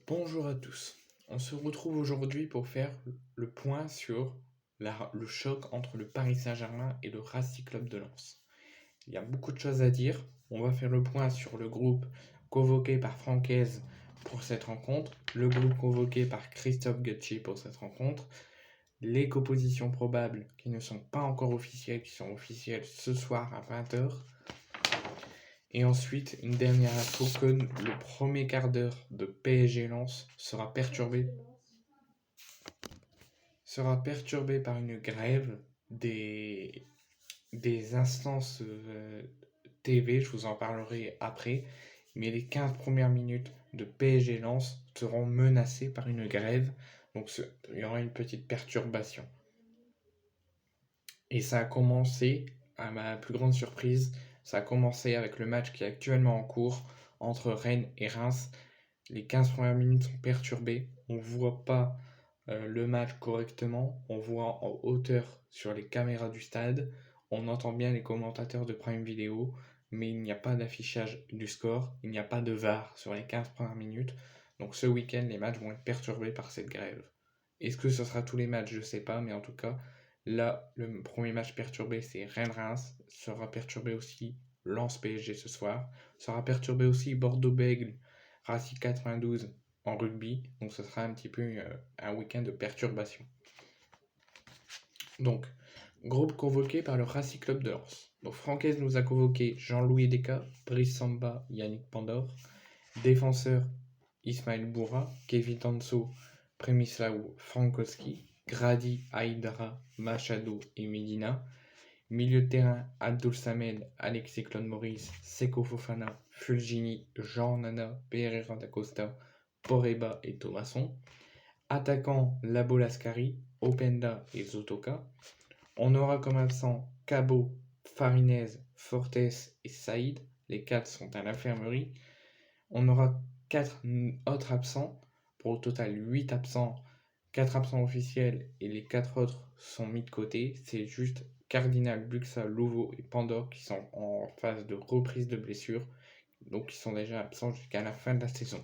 Bonjour à tous. On se retrouve aujourd'hui pour faire le point sur le choc entre le Paris Saint-Germain et le Racing Club de Lens. Il y a beaucoup de choses à dire. On va faire le point sur le groupe convoqué par Francaise pour cette rencontre, le groupe convoqué par Christophe Guettier pour cette rencontre, les compositions probables qui ne sont pas encore officielles, qui sont officielles ce soir à 20h. Et ensuite, une dernière info que le premier quart d'heure de PSG Lens sera perturbé par une grève des instances TV, je vous en parlerai après, mais les 15 premières minutes de PSG Lens seront menacées par une grève, donc il y aura une petite perturbation. Et ça a commencé, à ma plus grande surprise, ça a commencé avec le match qui est actuellement en cours entre Rennes et Reims. Les 15 premières minutes sont perturbées, on ne voit pas le match correctement, on voit en hauteur sur les caméras du stade, on entend bien les commentateurs de Prime Video, mais il n'y a pas d'affichage du score, il n'y a pas de VAR sur les 15 premières minutes, donc ce week-end les matchs vont être perturbés par cette grève. Est-ce que ce sera tous les matchs? Je ne sais pas, mais en tout cas, là, le premier match perturbé, c'est Rennes-Reims, sera perturbé aussi Lens-PSG ce soir, sera perturbé aussi Bordeaux-Bègles, Racing 92 en rugby, donc ce sera un petit peu un week-end de perturbation. Donc, groupe convoqué par le Racing Club de Lens. Donc, Francaise nous a convoqué Jean-Louis Descas, Brice Samba, Yannick Pandor, défenseur Ismaël Boura, Kevin Tanso, Przemysław Frankowski, Grady, Haïdara, Machado et Medina. Milieu de terrain, Abdul Samed, Alexis Claude Maurice, Seko Fofana, Fulgini, Jean Nana, Pereira da Costa, Poreba et Thomasson. Attaquant, Labo Lascari, Openda et Zotoka. On aura comme absent Cabo, Farinez, Fortes et Saïd. Les 4 sont à l'infirmerie. On aura 4 autres absents, pour au total 8 absents, 4 absents officiels et les 4 autres sont mis de côté. C'est juste Cardinal, Buxa, Louvo et Pandore qui sont en phase de reprise de blessure, donc qui sont déjà absents jusqu'à la fin de la saison.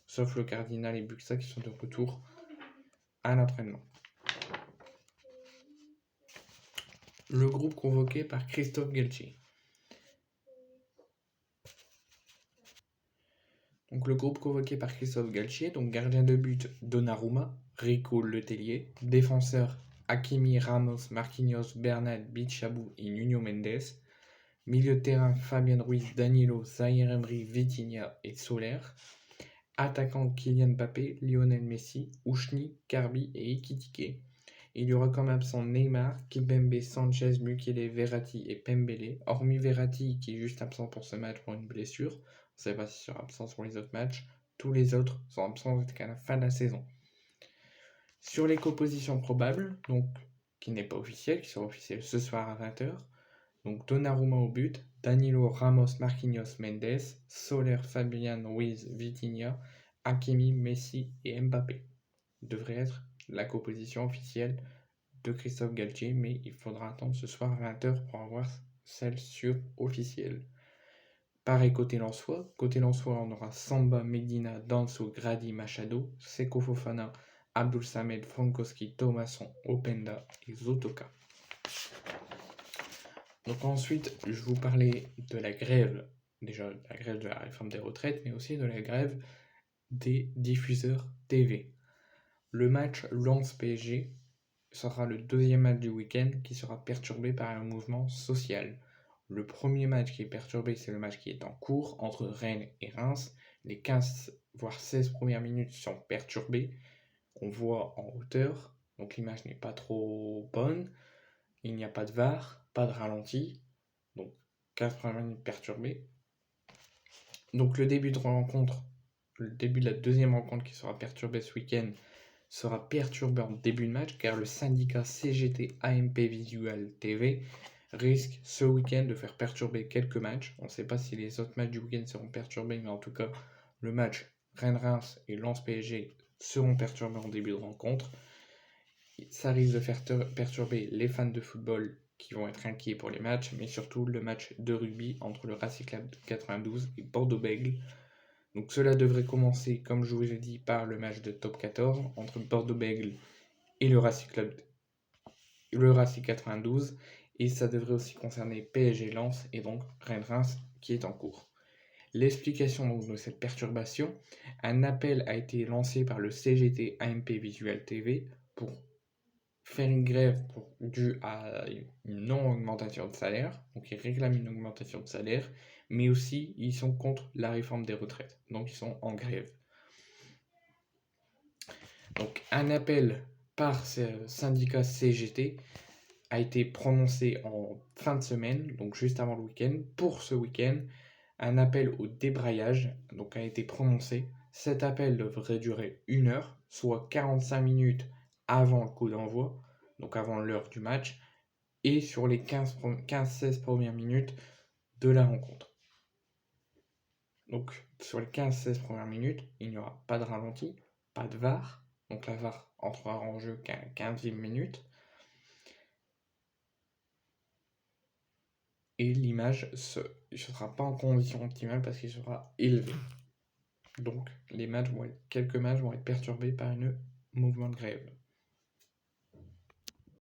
Sauf le Cardinal et Buxa qui sont de retour à l'entraînement. Le groupe convoqué par Christophe Guettier. Donc le groupe convoqué par Christophe Galtier, donc gardien de but Donnarumma, Rico Letellier, défenseur Hakimi, Ramos, Marquinhos, Bernat, Bichabou et Nuno Mendes, milieu de terrain Fabien Ruiz, Danilo, Zaïre Emery, Vitinha et Soler, attaquant Kylian Mbappé, Lionel Messi, Oushni, Carbi et Ekitike. Il y aura comme absent Neymar, Kipembe, Sanchez, Mukele, Verratti et Pembele, hormis Verratti qui est juste absent pour ce match pour une blessure. On ne sait pas s'il sera absent sur les autres matchs. Tous les autres sont absents jusqu'à la fin de la saison. Sur les compositions probables, donc qui n'est pas officiel, qui sera officiel ce soir à 20h, donc Donnarumma au but, Danilo, Ramos, Marquinhos, Mendes, Soler, Fabian, Ruiz, Vitinha, Hakimi, Messi et Mbappé. Devrait être la composition officielle de Christophe Galtier, mais il faudra attendre ce soir à 20h pour avoir celle sur officielle. Pareil côté Lensois, on aura Samba, Medina, Danso, Grady, Machado, Seko Fofana, Abdul Samed, Frankowski, Thomasson, Openda et Zotoka. Donc ensuite, je vous parlais de la grève, déjà la grève de la réforme des retraites, mais aussi de la grève des diffuseurs TV. Le match Lens-PSG sera le deuxième match du week-end qui sera perturbé par un mouvement social. Le premier match qui est perturbé, c'est le match qui est en cours entre Rennes et Reims. Les 15 voire 16 premières minutes sont perturbées. On voit en hauteur, donc l'image n'est pas trop bonne. Il n'y a pas de VAR, pas de ralenti, donc 15 premières minutes perturbées. Donc le début de la deuxième rencontre qui sera perturbée ce week-end sera perturbé en début de match car le syndicat CGT AMP Visual TV risque ce week-end de faire perturber quelques matchs. On ne sait pas si les autres matchs du week-end seront perturbés, mais en tout cas, le match Rennes-Reims et Lens-PSG seront perturbés en début de rencontre. Ça risque de faire perturber les fans de football qui vont être inquiets pour les matchs, mais surtout le match de rugby entre le Racing Club 92 et Bordeaux-Bègles Donc cela devrait commencer, comme je vous ai dit, par le match de top 14 entre Bordeaux-Bègles et le Racing 92, et ça devrait aussi concerner PSG Lens et donc Rennes-Reims qui est en cours. L'explication donc de cette perturbation, un appel a été lancé par le CGT AMP Visual TV pour faire une grève due à une non-augmentation de salaire, donc ils réclament une augmentation de salaire, mais aussi ils sont contre la réforme des retraites, donc ils sont en grève. Donc un appel par ce syndicat CGT a été prononcé en fin de semaine, donc juste avant le week-end. Pour ce week-end, un appel au débrayage donc, a été prononcé. Cet appel devrait durer 1 heure, soit 45 minutes avant le coup d'envoi, donc avant l'heure du match, et sur les 15-16 premières minutes de la rencontre. Donc sur les 15-16 premières minutes, il n'y aura pas de ralenti, pas de VAR, donc la VAR entrera en jeu qu'à 15e minute, et l'image ne sera pas en condition optimale parce qu'il sera élevé. Donc quelques matchs vont être perturbés par un mouvement de grève.